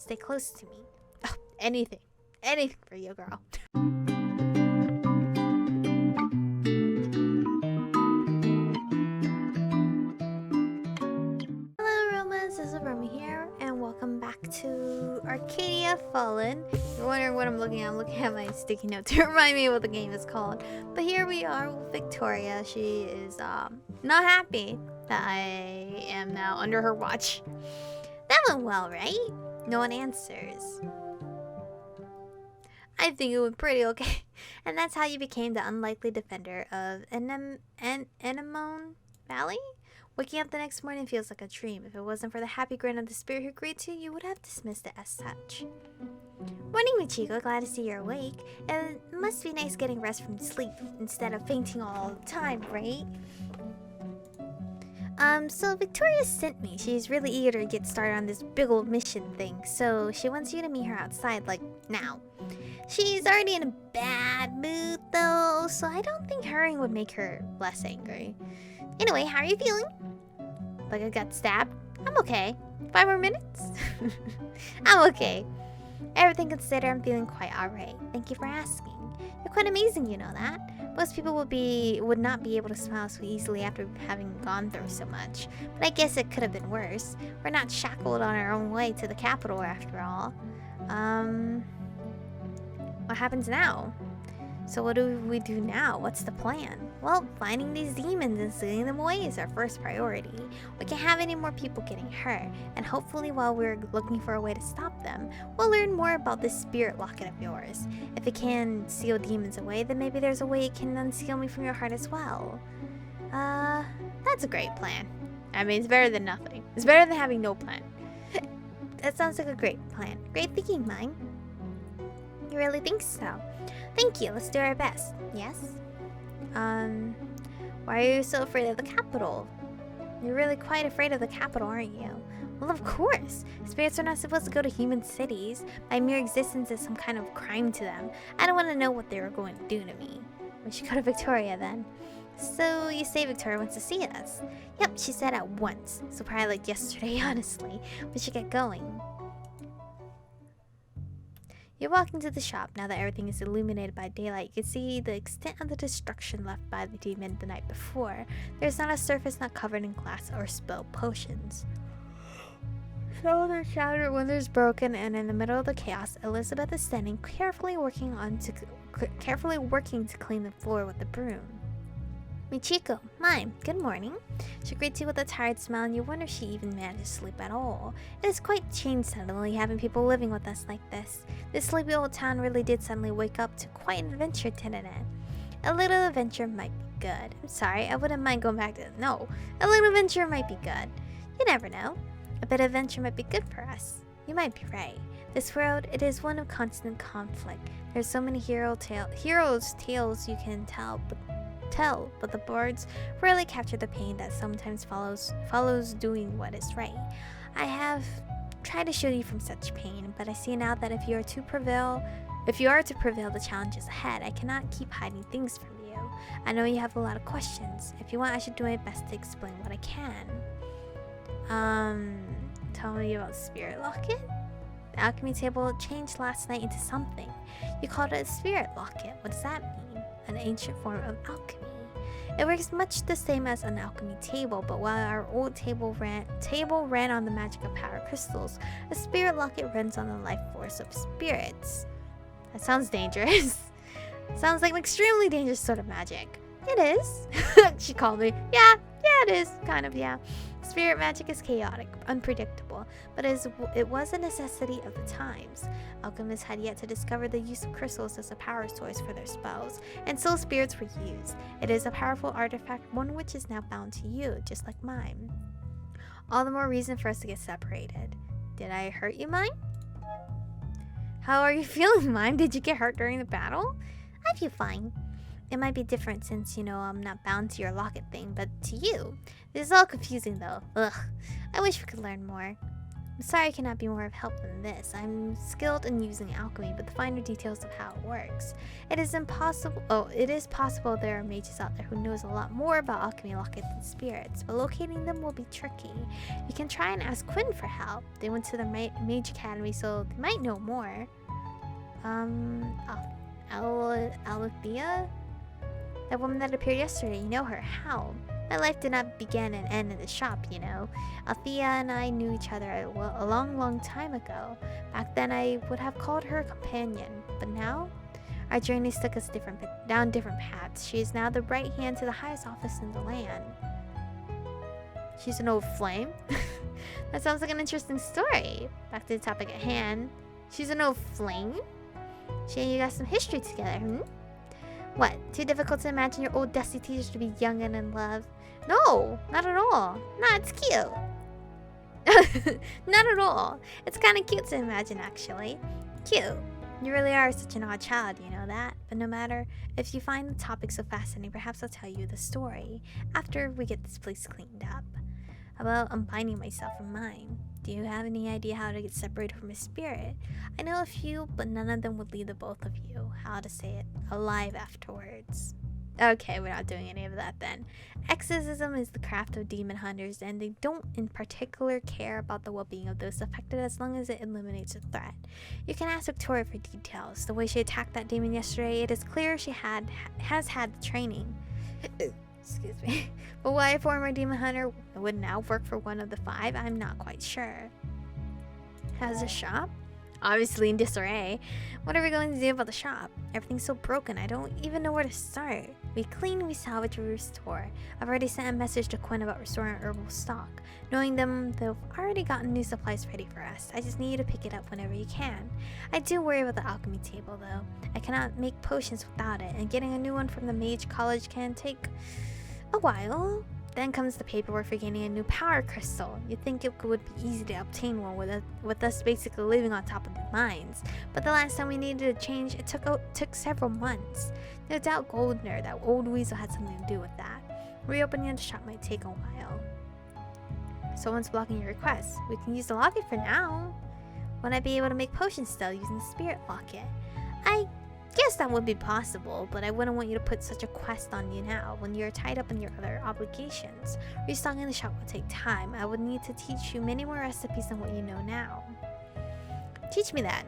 Stay close to me. Oh, anything. Anything for you, girl. Hello, Aromas. This is Aromie here, and welcome back to Arcadia Fallen. You're wondering what I'm looking at. I'm looking at my sticky note to remind me what the game is called. But here we are with Victoria. She is not happy that I am now under her watch. That went well, right? No one answers. I think it went pretty okay. And that's how you became the unlikely defender of Anemone Valley? Waking up the next morning feels like a dream. If it wasn't for the happy grin of the spirit who greets you, you would have dismissed it as such. Morning, Michiko. Glad to see you're awake. It must be nice getting rest from sleep instead of fainting all the time, right? So Victoria sent me. She's really eager to get started on this big old mission thing, so she wants you to meet her outside, like, now. She's already in a bad mood, though, so I don't think hurrying would make her less angry. Anyway, how are you feeling? Like I got stabbed? I'm okay. 5 more minutes? I'm okay. Everything considered, I'm feeling quite alright. Thank you for asking. You're quite amazing, you know that. Most people would not be able to smile so easily after having gone through so much. But I guess it could have been worse. We're not shackled on our own way to the capital after all. What happens now? So what do we do now? What's the plan? Well, finding these demons and sealing them away is our first priority. We can't have any more people getting hurt, and hopefully while we're looking for a way to stop them, we'll learn more about this spirit locket of yours. If it can seal demons away, then maybe there's a way it can unseal me from your heart as well. That's a great plan. I mean, it's better than nothing. It's better than having no plan. That sounds like a great plan. Great thinking, mine. You really think so? Thank you, let's do our best. Yes? Why are you so afraid of the capital? You're really quite afraid of the capital, aren't you? Well, of course. Spirits are not supposed to go to human cities. My mere existence is some kind of crime to them. I don't want to know what they were going to do to me. We should go to Victoria then. So, you say Victoria wants to see us? Yep, she said at once. So probably like yesterday, honestly. We should get going. You walk into the shop. Now that everything is illuminated by daylight, you can see the extent of the destruction left by the demon the night before. There's not a surface not covered in glass or spilled potions. So the shattered windows broken, and in the middle of the chaos, Elizabeth is standing carefully working to clean the floor with a broom. Michiko, mine, good morning. She greets you with a tired smile, and you wonder if she even managed to sleep at all. It is quite changed suddenly having people living with us like this. This sleepy old town really did suddenly wake up to quite an adventure, didn't it? A little adventure might be good. I'm sorry, I wouldn't mind going back to... No, a little adventure might be good. You never know. A bit of adventure might be good for us. You might be right. This world, it is one of constant conflict. There's so many heroes' tales you can tell, but the birds rarely capture the pain that sometimes follows doing what is right. I have tried to shield you from such pain, but I see now that if you are to prevail the challenges ahead, I cannot keep hiding things from you. I know you have a lot of questions. If you want, I should do my best to explain what I can. Tell me about Spirit Locket? The alchemy table changed last night into something. You called it a Spirit Locket. What does that mean? An ancient form of alchemy. It works much the same as an alchemy table, but while our old table ran on the magic of power crystals, a spirit locket runs on the life force of spirits. That sounds dangerous. Sounds like an extremely dangerous sort of magic. It is. She called me. Yeah, it is. Kind of, yeah. Spirit magic is chaotic, unpredictable, but it was a necessity of the times. Alchemists had yet to discover the use of crystals as a power source for their spells, and so spirits were used. It is a powerful artifact, one which is now bound to you, just like mine. All the more reason for us to get separated. Did I hurt you, mine? How are you feeling, mine? Did you get hurt during the battle? I feel fine. It might be different since, you know, I'm not bound to your locket thing, but to you. This is all confusing though. Ugh. I wish we could learn more. I'm sorry I cannot be more of help than this. I'm skilled in using alchemy, but the finer details of how it works. It is possible there are mages out there who knows a lot more about alchemy lockets and spirits, but locating them will be tricky. You can try and ask Quinn for help. They went to the Mage Academy, so they might know more. Alethea? That woman that appeared yesterday, you know her. How? My life did not begin and end in the shop, you know. Althea and I knew each other a long time ago. Back then I would have called her a companion, but now our journeys took us down different paths. She is now the right hand to the highest office in the land. She's an old flame? That sounds like an interesting story. Back to the topic at hand. She's an old flame? She and you got some history together, hmm? What? Too difficult to imagine your old dusty teachers to be young and in love? No, not at all. Nah, it's cute. Not at all. It's kind of cute to imagine, actually. Cute. You really are such an odd child, you know that? But no matter, if you find the topic so fascinating, perhaps I'll tell you the story after we get this place cleaned up. How about unbinding myself from mine? Do you have any idea how to get separated from a spirit? I know a few, but none of them would leave the both of you, how to say it, alive afterwards. Okay, we're not doing any of that then. Exorcism is the craft of demon hunters, and they don't in particular care about the well-being of those affected as long as it eliminates a threat. You can ask Victoria for details. The way she attacked that demon yesterday, it is clear she has had the training. Excuse me. But why a former demon hunter would now work for one of the 5, I'm not quite sure. How's the shop? Obviously in disarray. What are we going to do about the shop? Everything's so broken, I don't even know where to start. We clean, we salvage, we restore. I've already sent a message to Quinn about restoring herbal stock. Knowing them, they've already gotten new supplies ready for us. I just need you to pick it up whenever you can. I do worry about the alchemy table though. I cannot make potions without it, and getting a new one from the mage college can take a while. Then comes the paperwork for getting a new power crystal. You'd think it would be easy to obtain one with us basically living on top of the mines. But the last time we needed a change, it took several months. No doubt Goldner, that old weasel, had something to do with that. Reopening the shop might take a while. Someone's blocking your request. We can use the locket for now. Would I be able to make potions still using the spirit locket? I guess that would be possible, but I wouldn't want you to put such a quest on you now when you're tied up in your other obligations. Restocking the shop would take time. I would need to teach you many more recipes than what you know now. Teach me that.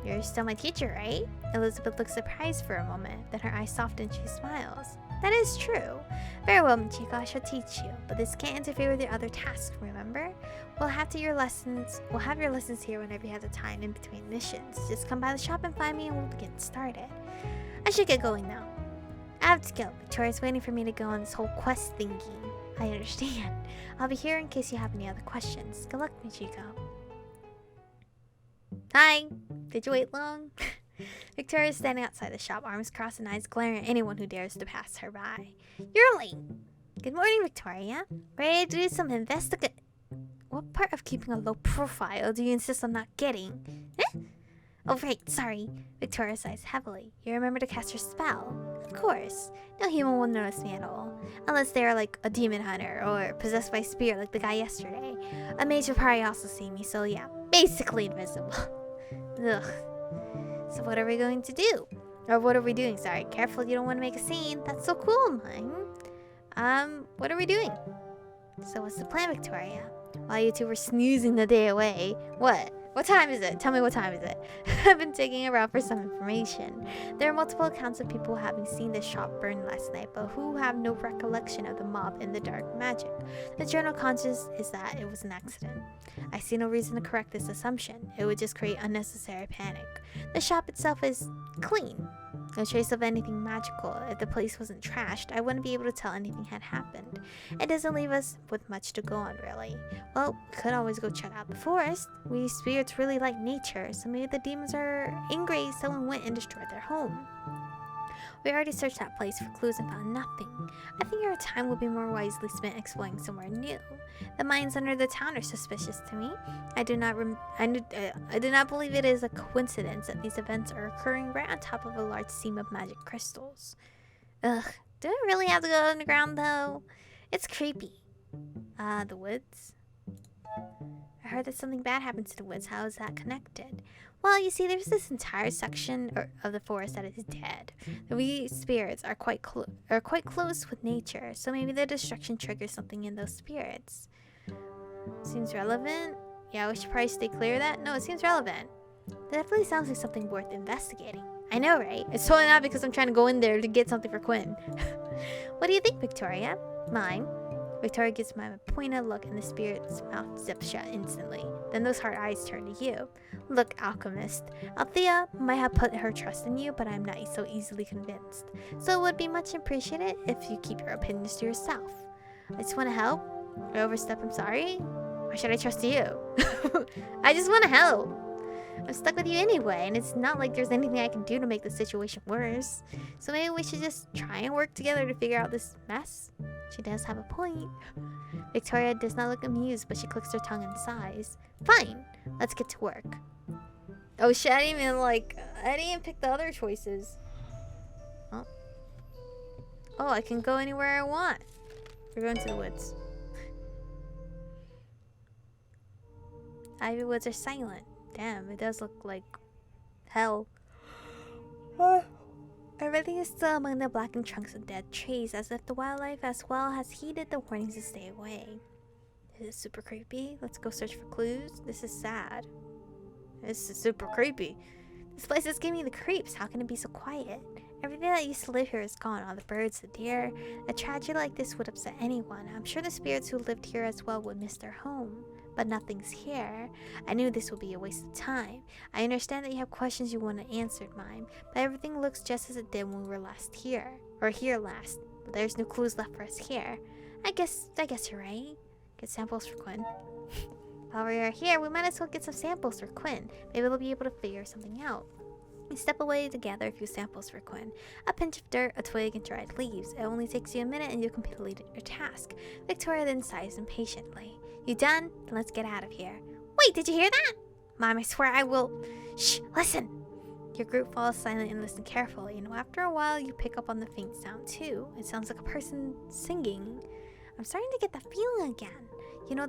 You're still my teacher, right? Elizabeth looks surprised for a moment, then her eyes soften and she smiles. That is true. Very well, Michiko, I shall teach you, but this can't interfere with your other tasks, remember? We'll have your lessons here whenever you have the time in between missions. Just come by the shop and find me and we'll get started. I should get going now. I have to go. Victoria's waiting for me to go on this whole quest thingy. I understand. I'll be here in case you have any other questions. Good luck, Michiko. Hi! Did you wait long? Victoria is standing outside the shop, arms crossed and eyes glaring at anyone who dares to pass her by. You're late! Good morning, Victoria. Ready to do some What part of keeping a low profile do you insist on not getting? Eh? Oh right, sorry. Victoria sighs heavily. You remember to cast your spell? Of course. No human will notice me at all. Unless they are like a demon hunter or possessed by a spirit like the guy yesterday. A mage will probably also see me, so yeah, basically invisible. Ugh. So what are we going to do? Or what are we doing? Sorry, careful you don't want to make a scene. That's so cool, mine. What are we doing? So what's the plan, Victoria? While you two were snoozing the day away. What? What time is it? Tell me what time is it? I've been digging around for some information. There are multiple accounts of people having seen the shop burn last night, but who have no recollection of the mob in the dark magic. The general consensus is that it was an accident. I see no reason to correct this assumption. It would just create unnecessary panic. The shop itself is clean. No trace of anything magical. If the place wasn't trashed, I wouldn't be able to tell anything had happened. It doesn't leave us with much to go on, really. Well, we could always go check out the forest. We spirits really like nature, so maybe the demons are angry someone went and destroyed their home. We already searched that place for clues and found nothing. I think our time would be more wisely spent exploring somewhere new. The mines under the town are suspicious to me. I do not believe it is a coincidence that these events are occurring right on top of a large seam of magic crystals. Ugh, do I really have to go underground though? It's creepy. The woods. I heard that something bad happened to the woods. How is that connected? Well, you see, there's this entire section of the forest that is dead. The wee spirits are quite close with nature, so maybe the destruction triggers something in those spirits. Seems relevant. Yeah, we should probably stay clear of that. No, it seems relevant. That definitely sounds like something worth investigating. I know, right? It's totally not because I'm trying to go in there to get something for Quinn. What do you think, Victoria? Mine. Victoria gives Mime a pointed look and the spirit's mouth zips shut instantly. Then those hard eyes turn to you. Look, alchemist. Althea might have put her trust in you, but I'm not so easily convinced. So it would be much appreciated if you keep your opinions to yourself. I just want to help. I overstep, I'm sorry. Why should I trust you? I just want to help. I'm stuck with you anyway, and it's not like there's anything I can do to make the situation worse. So maybe we should just try and work together to figure out this mess. She does have a point. Victoria does not look amused, but she clicks her tongue and sighs. Fine, let's get to work. Oh shit, I didn't even pick the other choices. Oh, I can go anywhere I want. We're going to the woods. Ivy woods are silent. Damn, it does look like hell. Everything is still among the blackened trunks of dead trees, as if the wildlife as well has heeded the warnings to stay away. This is super creepy. Let's go search for clues. This is sad. This is super creepy. This place is giving me the creeps. How can it be so quiet? Everything that used to live here is gone. All the birds, the deer. A tragedy like this would upset anyone. I'm sure the spirits who lived here as well would miss their home. But nothing's here. I knew this would be a waste of time. I understand that you have questions you want answered, Mime, but everything looks just as it did when we were last here. Or here last. But there's no clues left for us here. I guess you're right. Get samples for Quinn. While we are here, we might as well get some samples for Quinn. Maybe they'll be able to figure something out. We step away to gather a few samples for Quinn. A pinch of dirt, a twig, and dried leaves. It only takes you a minute and you completed your task. Victoria then sighs impatiently. You done? Then let's get out of here. Wait, did you hear that? Mom, I swear I will. Shh, listen. Your group falls silent and listen carefully, and after a while you pick up on the faint sound too. It sounds like a person singing. I'm starting to get that feeling again. You know,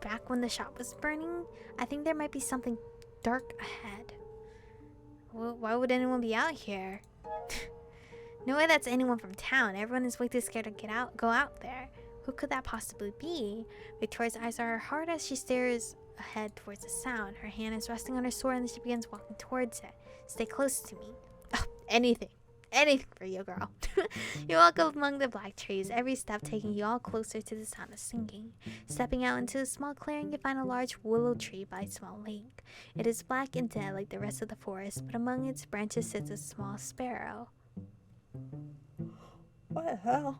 back when the shop was burning? I think there might be something dark ahead. Well, why would anyone be out here? No way that's anyone from town. Everyone is way too scared to go out there. Who could that possibly be? Victoria's eyes are hard as she stares ahead towards the sound. Her hand is resting on her sword and she begins walking towards it. Stay close to me. Oh, anything for you, girl. You walk among the black trees, every step taking you all closer to the sound of singing. Stepping out into a small clearing, you find a large willow tree by a small lake. It is black and dead like the rest of the forest, but among its branches sits a small sparrow. What the hell?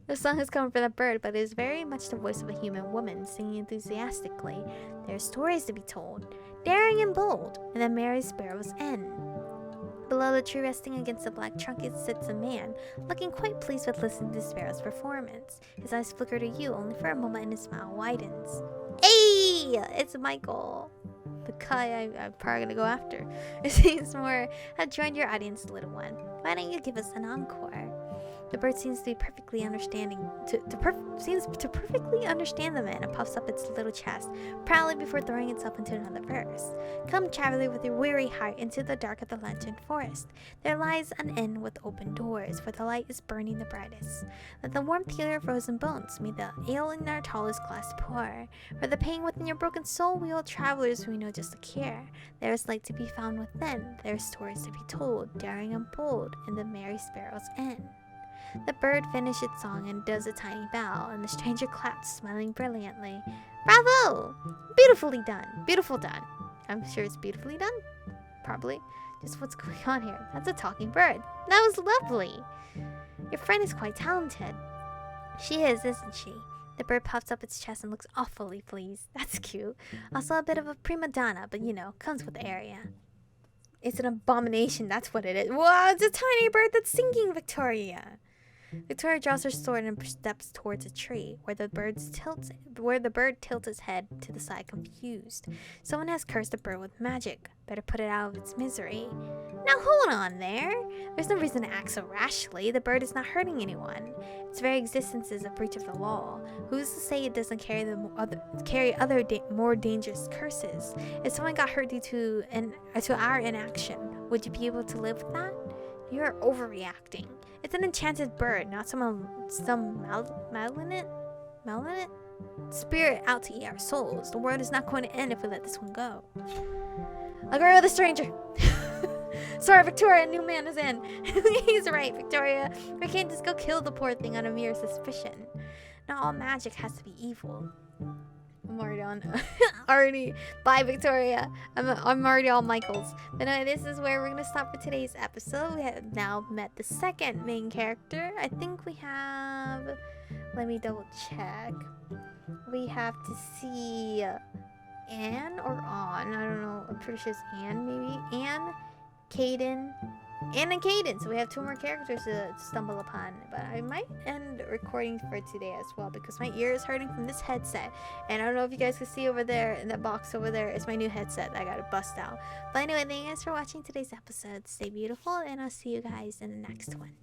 The song is coming from the bird, but it is very much the voice of a human woman singing enthusiastically. There are stories to be told, daring and bold, in the merry sparrow's inn. Below the tree, resting against the black trunk, sits a man, looking quite pleased with listening to the sparrow's performance. His eyes flicker to you only for a moment and his smile widens. Hey! It's Michael! The guy I'm probably gonna go after. It seems more have joined your audience, little one. Why don't you give us an encore? The bird seems to be perfectly seems to perfectly understand the man and puffs up its little chest proudly before throwing itself into another verse. Come, traveler, with your weary heart into the dark of the lantern forest. There lies an inn with open doors, where the light is burning the brightest. Let the warmth heal your frozen bones. May the ale in our tallest glass pour. For the pain within your broken soul, we all travelers, we know just the cure. There is light to be found within. There are stories to be told, daring and bold, in the merry sparrow's inn. The bird finished its song and does a tiny bow, and the stranger claps, smiling brilliantly. Bravo! Beautifully done. Beautiful done. I'm sure it's beautifully done. Probably. Just what's going on here? That's a talking bird. That was lovely. Your friend is quite talented. She is, isn't she? The bird puffs up its chest and looks awfully pleased. That's cute. Also a bit of a prima donna, but you know, comes with the area. It's an abomination, that's what it is. Wow, it's a tiny bird that's singing, Victoria. Victoria draws her sword and steps towards a tree, where the bird tilts its head to the side, confused. Someone has cursed the bird with magic. Better put it out of its misery. Now hold on there. There's no reason to act so rashly. The bird is not hurting anyone. Its very existence is a breach of the law. Who's to say it doesn't carry other more dangerous curses? If someone got hurt due to our inaction, would you be able to live with that? You're overreacting. It's an enchanted bird, not some malignant spirit out to eat our souls. The world is not going to end if we let this one go. Agree with a stranger. Sorry, Victoria, new man is in. He's right, Victoria. We can't just go kill the poor thing on a mere suspicion. Not all magic has to be evil. I'm already bye, Victoria. I'm already all Michaels. But anyway, this is where we're gonna stop for today's episode. We have now met the second main character. I think we have, let me double check. We have to see Anne or On. I don't know. I'm pretty sure it's Anne, maybe. Anne, and Caden. So we have 2 more characters to stumble upon. But I might end recording for today as well because my ear is hurting from this headset. And I don't know if you guys can see over there in that box over there. It's my new headset that I gotta bust out. But anyway, thank you guys for watching today's episode. Stay beautiful, and I'll see you guys in the next one.